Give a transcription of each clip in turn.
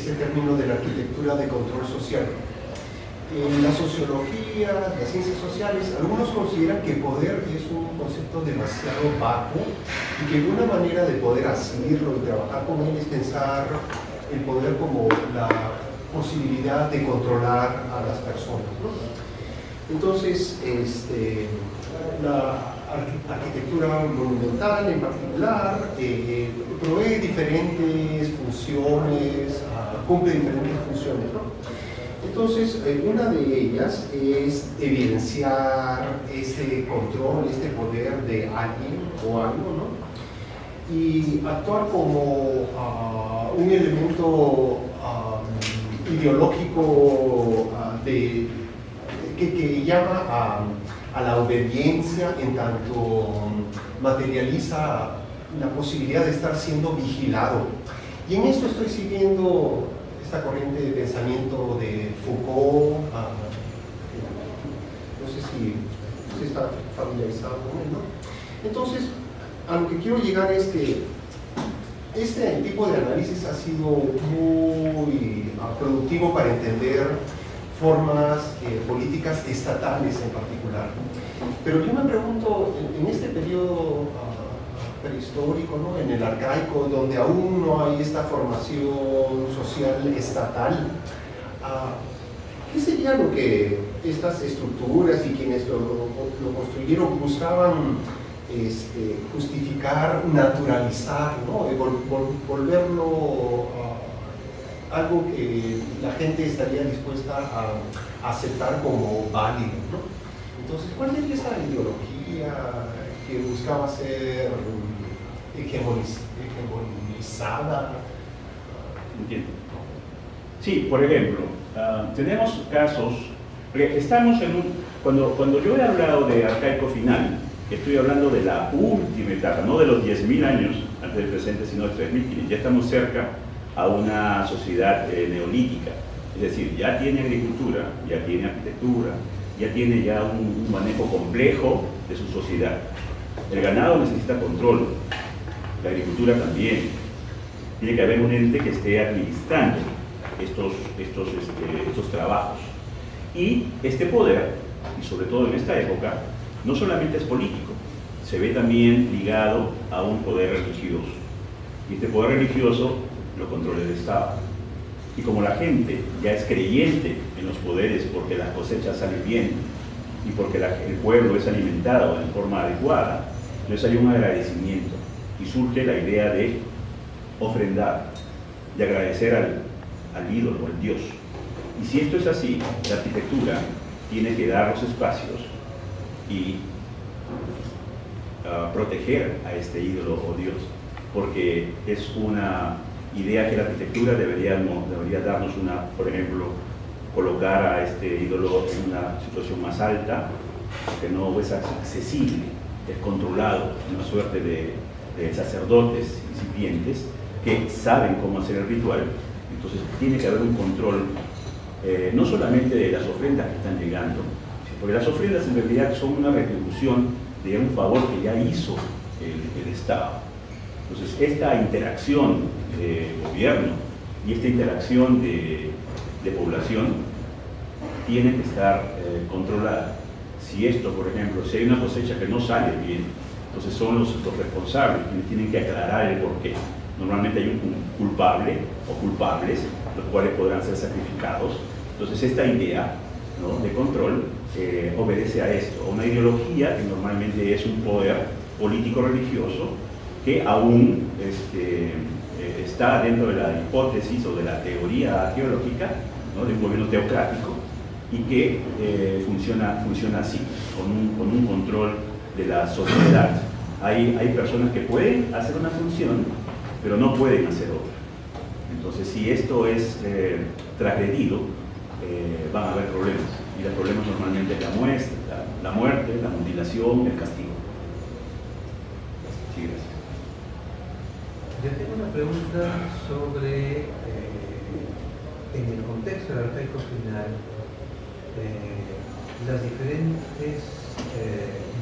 ese término de la arquitectura de control social. En la sociología, las ciencias sociales, algunos consideran que poder es un concepto demasiado vacuo y que una manera de poder asumirlo y trabajar con él es pensar el poder como la posibilidad de controlar a las personas, ¿no? Entonces, la arquitectura monumental en particular provee diferentes funciones, cumple diferentes funciones, ¿no? Entonces, una de ellas es evidenciar ese control, este poder de alguien o algo, ¿no? Y actuar como un elemento ideológico que llama a la obediencia, en tanto materializa la posibilidad de estar siendo vigilado. Y en esto estoy siguiendo esta corriente de pensamiento de Foucault. No sé si usted está familiarizado con él, ¿no? Entonces, a lo que quiero llegar es que este tipo de análisis ha sido muy productivo para entender formas políticas estatales en particular. Pero yo me pregunto, en este periodo prehistórico, ¿no? En el arcaico, donde aún no hay esta formación social estatal, ¿qué sería lo que estas estructuras y quienes lo construyeron buscaban justificar, naturalizar, ¿no? Volverlo algo que la gente estaría dispuesta a aceptar como válido, ¿no? Entonces, ¿cuál sería esa ideología que buscaba ser hegemonizada? Entiendo. Sí, por ejemplo, tenemos casos, estamos en cuando yo he hablado de arcaico final, estoy hablando de la última etapa, no de los 10.000 años antes del presente, sino de 3.500. Ya estamos cerca a una sociedad neolítica, es decir, ya tiene agricultura, ya tiene arquitectura, ya tiene ya un manejo complejo de su sociedad. El ganado necesita control, la agricultura también. Tiene que haber un ente que esté administrando estos trabajos. Y este poder, y sobre todo en esta época, no solamente es político, se ve también ligado a un poder religioso. Y este poder religioso lo controla el Estado. Y como la gente ya es creyente en los poderes porque las cosechas salen bien y porque el pueblo es alimentado de forma adecuada, entonces hay un agradecimiento y surge la idea de ofrendar, de agradecer al ídolo, al Dios. Y si esto es así, la arquitectura tiene que dar los espacios y proteger a este ídolo o Dios, porque es una idea que la arquitectura debería darnos por ejemplo, colocar a este ídolo en una situación más alta, que no es accesible, es controlado, una suerte de sacerdotes incipientes que saben cómo hacer el ritual. Entonces tiene que haber un control, no solamente de las ofrendas que están llegando, porque las ofrendas en realidad son una retribución de un favor que ya hizo el Estado. Entonces, esta interacción de gobierno y esta interacción de población tiene que estar controlada. Si esto, por ejemplo, si hay una cosecha que no sale bien, entonces son los responsables quienes tienen que aclarar el porqué. Normalmente hay un culpable o culpables, los cuales podrán ser sacrificados. Entonces, esta idea, ¿no?, de control obedece a esto, a una ideología que normalmente es un poder político-religioso que aún está dentro de la hipótesis o de la teoría teológica, ¿no?, de un gobierno teocrático, y que funciona así, con un control de la sociedad. Hay personas que pueden hacer una función, pero no pueden hacer otra. Entonces, si esto es transgredido, van a haber problemas. Y los problemas normalmente es la muerte, la mutilación, el castigo. Sí, gracias. Yo tengo una pregunta sobre, en el contexto del arcaico final, las diferentes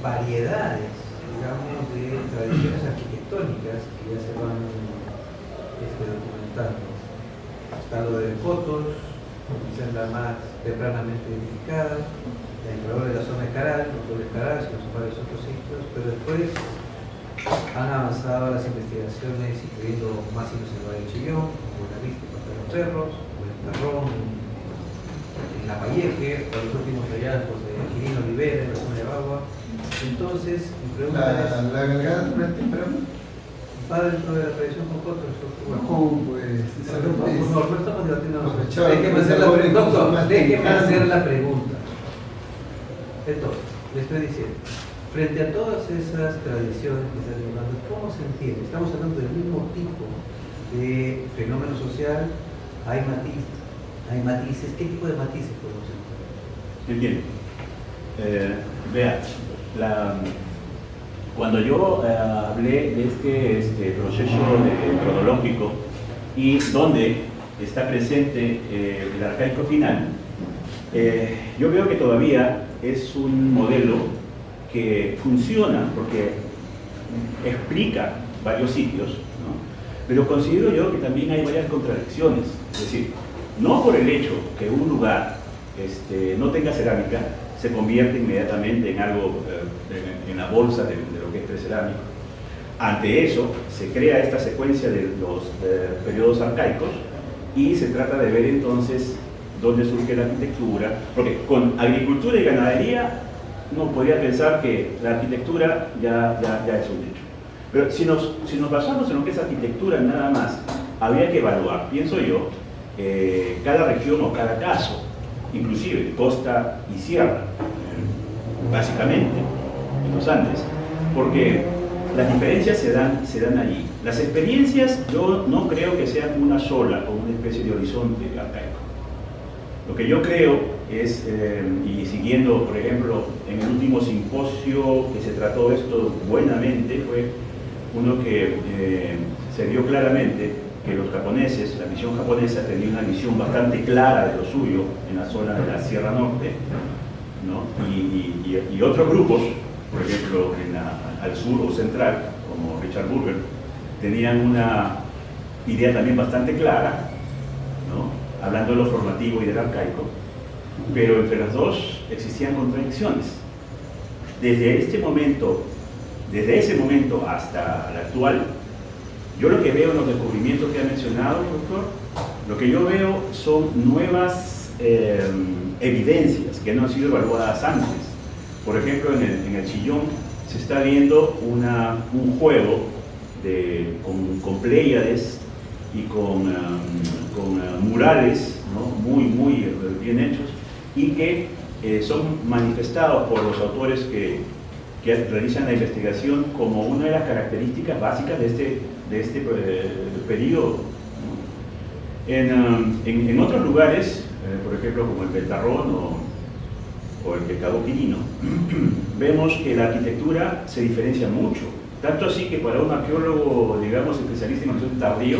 variedades, digamos, de tradiciones arquitectónicas que ya se van documentando. estado de Cotos, quizás la más tempranamente edificada, la inferior de la zona de Caral, los dobles Caral, sino varios otros sitios, pero después han avanzado las investigaciones incluyendo más sitios en el Valle del Chillón, como la Vista y Puerto de los Cerros, como el Tarrón, en La Payeque, por los últimos hallazgos de Quirino Olivera, en la zona de Bagua. Entonces, mi pregunta es... La Galgada temprano. Va dentro de la tradición con otros. Pues, Por favor, no estamos debatiendo nosotros. Chao, Déjeme hacer la doctor, pregunta. Doctor, déjeme más hacer la pregunta. Entonces, le estoy diciendo, frente a todas esas tradiciones que están llevando, ¿cómo se entiende? Estamos hablando del mismo tipo de fenómeno social, hay matices, ¿qué tipo de matices podemos entender? Entiendo. Vea, cuando yo hablé de este proceso cronológico y donde está presente el arcaico final, yo veo que todavía es un modelo que funciona porque explica varios sitios, ¿no? Pero considero yo que también hay varias contradicciones. Es decir, no por el hecho que un lugar no tenga cerámica se convierte inmediatamente en algo, en la bolsa de lo que es precerámico. Ante eso, se crea esta secuencia de los periodos arcaicos y se trata de ver entonces dónde surge la arquitectura, porque con agricultura y ganadería uno podría pensar que la arquitectura ya es un hecho. Pero si nos basamos en lo que es arquitectura nada más, habría que evaluar, pienso yo, cada región o cada caso, inclusive costa y sierra, básicamente, en los Andes, porque las diferencias se dan allí. Las experiencias yo no creo que sean una sola o una especie de horizonte arcaico. Lo que yo creo es, y siguiendo, por ejemplo, en el último simposio que se trató esto buenamente, fue uno que se vio claramente que los japoneses, la misión japonesa tenía una visión bastante clara de lo suyo en la zona de la Sierra Norte, ¿no? y otros grupos, por ejemplo, al sur o central, como Richard Burger, tenían una idea también bastante clara, ¿no? Hablando de lo formativo y del arcaico, pero entre las dos existían contradicciones. Desde ese momento hasta el actual, yo lo que veo en los descubrimientos que ha mencionado, doctor, lo que yo veo son nuevas evidencias que no han sido evaluadas antes. Por ejemplo, en el Chillón se está viendo un juego con pléyades y con murales, ¿no? muy bien hechos, y que son manifestados por los autores que realizan la investigación como una de las características básicas de este periodo, ¿no? En otros lugares, por ejemplo como el Pentarrón o el Pescado Quirino, vemos que la arquitectura se diferencia mucho, tanto así que para un arqueólogo, digamos, especialista en arquitectura tardío,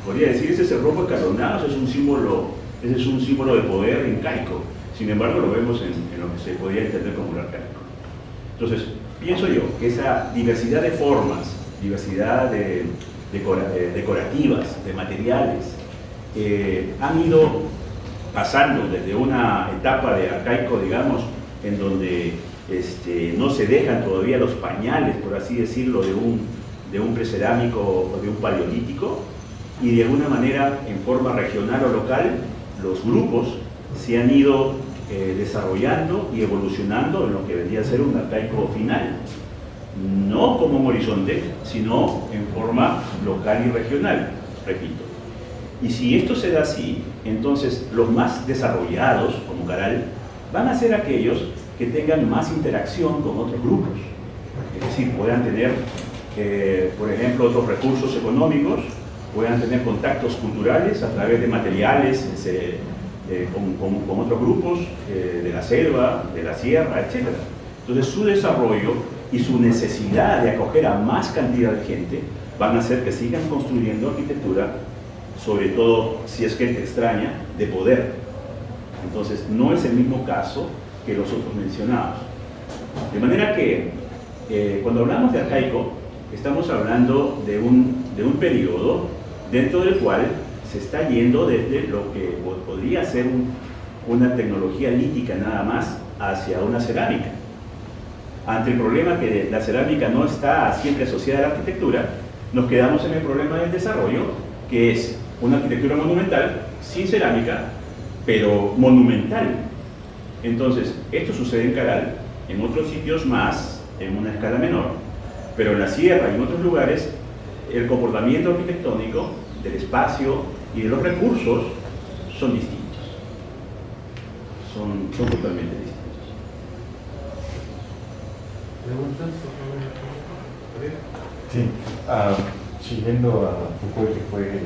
podría decir ese cerrojo escalonado, ese es un símbolo de poder incaico. Sin embargo, lo vemos en lo que se podría entender como un arcaico. Entonces, pienso yo que esa diversidad de formas, diversidad decorativas, de materiales, han ido pasando desde una etapa de arcaico, digamos, en donde no se dejan todavía los pañales, por así decirlo, de un precerámico o de un paleolítico, y de alguna manera, en forma regional o local, los grupos se han ido desarrollando y evolucionando en lo que vendría a ser un arcaico final. No como un horizonte, sino en forma local y regional, repito. Y si esto se da así, entonces los más desarrollados, como Caral, van a ser aquellos que tengan más interacción con otros grupos. Es decir, puedan tener, por ejemplo, otros recursos económicos, puedan tener contactos culturales a través de materiales con otros grupos de la selva, de la sierra, etc. Entonces su desarrollo y su necesidad de acoger a más cantidad de gente van a hacer que sigan construyendo arquitectura, sobre todo si es gente extraña, de poder. Entonces no es el mismo caso que los otros mencionados. De manera que cuando hablamos de arcaico, estamos hablando de un periodo dentro del cual se está yendo desde lo que podría ser una tecnología lítica nada más hacia una cerámica. Ante el problema que la cerámica no está siempre asociada a la arquitectura, nos quedamos en el problema del desarrollo, que es una arquitectura monumental sin cerámica, pero monumental. Entonces, esto sucede en Caral, en otros sitios más, en una escala menor, pero en la sierra y en otros lugares, el comportamiento arquitectónico del espacio y de los recursos son distintos. Son totalmente distintos. ¿Preguntas? Sí, siguiendo a Foucault, que fue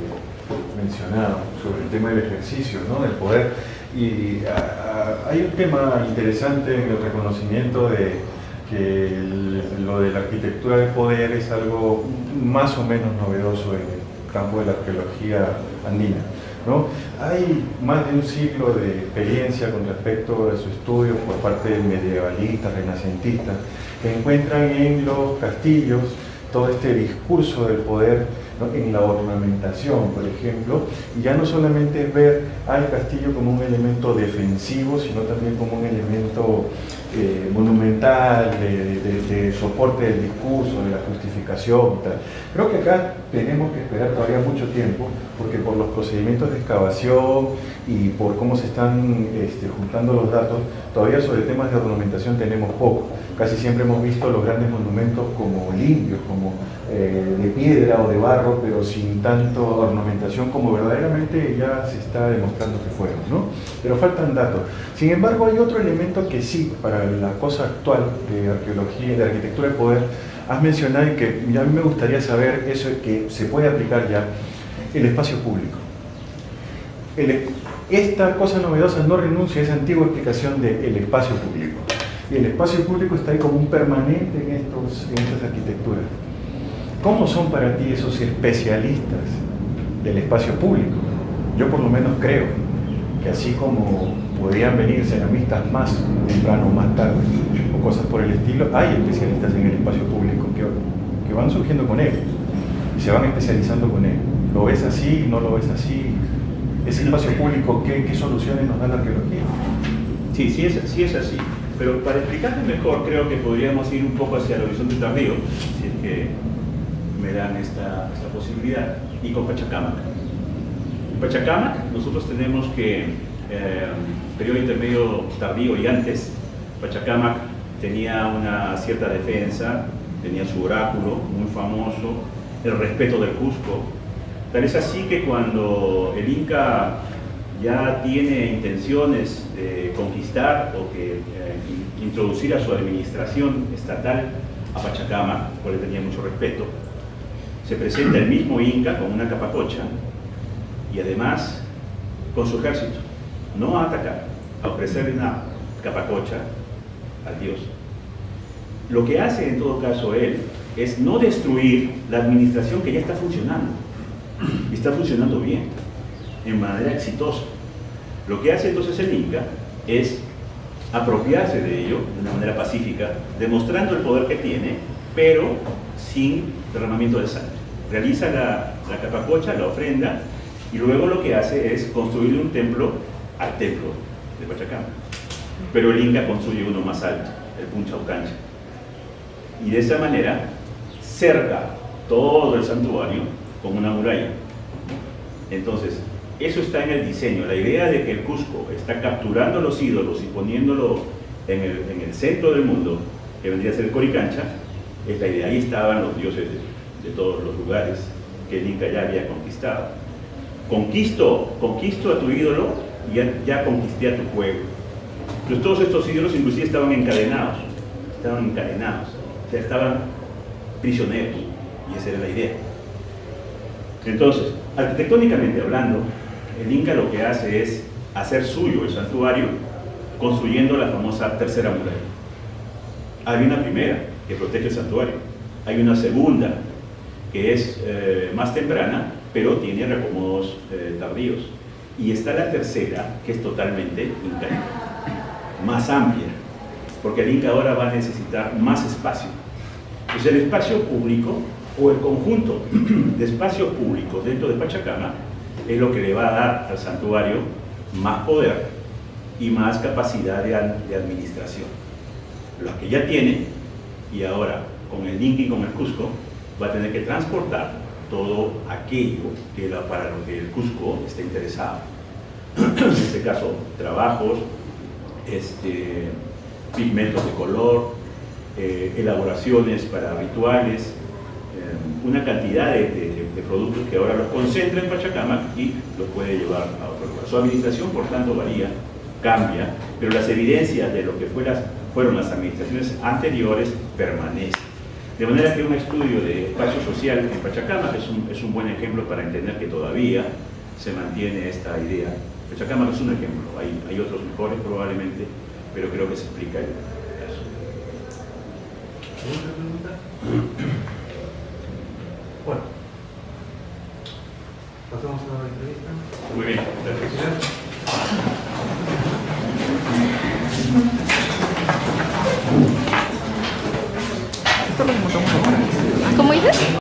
mencionado sobre el tema del ejercicio, ¿no? Del poder, y hay un tema interesante en el reconocimiento de que lo de la arquitectura del poder es algo más o menos novedoso en el campo de la arqueología andina, ¿no? Hay más de un siglo de experiencia con respecto a su estudio por parte de medievalistas, renacentistas, que encuentran en los castillos todo este discurso del poder, ¿no? En la ornamentación, por ejemplo, y ya no solamente es ver al castillo como un elemento defensivo, sino también como un elemento monumental, de soporte del discurso, de la justificación y tal. Creo que acá tenemos que esperar todavía mucho tiempo, porque por los procedimientos de excavación y por cómo se están juntando los datos, todavía sobre temas de ornamentación tenemos poco. Casi siempre hemos visto los grandes monumentos como limpios, como de piedra o de barro, pero sin tanto ornamentación como verdaderamente ya se está demostrando que fueron, ¿no? Pero faltan datos. Sin embargo, hay otro elemento que sí, para la cosa actual de arqueología y de arquitectura del poder, has mencionado y que a mí me gustaría saber eso, que se puede aplicar ya, el espacio público. Esta cosa novedosa no renuncia a esa antigua explicación del espacio público. Y el espacio público está ahí como un permanente en estas arquitecturas. ¿Cómo son para ti esos especialistas del espacio público? Yo por lo menos creo que así como podrían venir ceramistas más temprano o más tarde, o cosas por el estilo, hay especialistas en el espacio público que van surgiendo con él y se van especializando con él. ¿Lo ves así? ¿No lo ves así? Ese espacio público, ¿qué soluciones nos da la arqueología? Sí, sí es así. Pero para explicarte mejor, creo que podríamos ir un poco hacia el horizonte tardío, si es que me dan esta posibilidad, y con Pachacámac. En Pachacámac nosotros tenemos que, periodo intermedio tardío y antes, Pachacámac tenía una cierta defensa, tenía su oráculo muy famoso, el respeto del Cusco. Tal es así que cuando el Inca ya tiene intenciones de conquistar o que introducir a su administración estatal a Pachacámac, por el que tenía mucho respeto, se presenta el mismo Inca con una capacocha y además con su ejército, no a atacar, a ofrecerle una capacocha al dios. Lo que hace en todo caso él es no destruir la administración que ya está funcionando, y está funcionando bien, en manera exitosa. Lo que hace entonces el Inca es apropiarse de ello de una manera pacífica, demostrando el poder que tiene, pero sin derramamiento de sangre. Realiza la capacocha, la ofrenda, y luego lo que hace es construir un templo al templo de Pachacámac. Pero el Inca construye uno más alto, el Punchaucancha. Y de esa manera cerca todo el santuario con una muralla. Entonces, eso está en el diseño, la idea de que el Cusco está capturando los ídolos y poniéndolo en el centro del mundo, que vendría a ser el Coricancha, es la idea. Ahí estaban los dioses de todos los lugares que el Inca ya había conquistado. Conquisto a tu ídolo y ya conquisté a tu pueblo. Entonces todos estos ídolos inclusive estaban encadenados, o sea, estaban prisioneros, y esa era la idea. Entonces, arquitectónicamente hablando, el Inca lo que hace es hacer suyo el santuario, construyendo la famosa tercera muralla. Hay una primera que protege el santuario, hay una segunda que es más temprana, pero tiene reacomodos tardíos, y está la tercera, que es totalmente incaica, más amplia, porque el Inca ahora va a necesitar más espacio. Entonces el espacio público, o el conjunto de espacios públicos dentro de Pachacámac, es lo que le va a dar al santuario más poder y más capacidad de administración. Los que ya tiene, y ahora con el linking con el Cusco, va a tener que transportar todo aquello para lo que el Cusco está interesado. En este caso, trabajos, pigmentos de color, elaboraciones para rituales, una cantidad de productos que ahora los concentra en Pachacamac y los puede llevar a otro lugar. Su administración, por tanto, varía, cambia, pero las evidencias de lo que fueron las administraciones anteriores permanecen. De manera que un estudio de espacio social en Pachacamac es un buen ejemplo para entender que todavía se mantiene esta idea. Pachacamac es un ejemplo, hay otros mejores probablemente, pero creo que se explica el caso. ¿Alguna pregunta? Bueno, pasamos a la entrevista. Muy bien, gracias. ¿Cómo dices?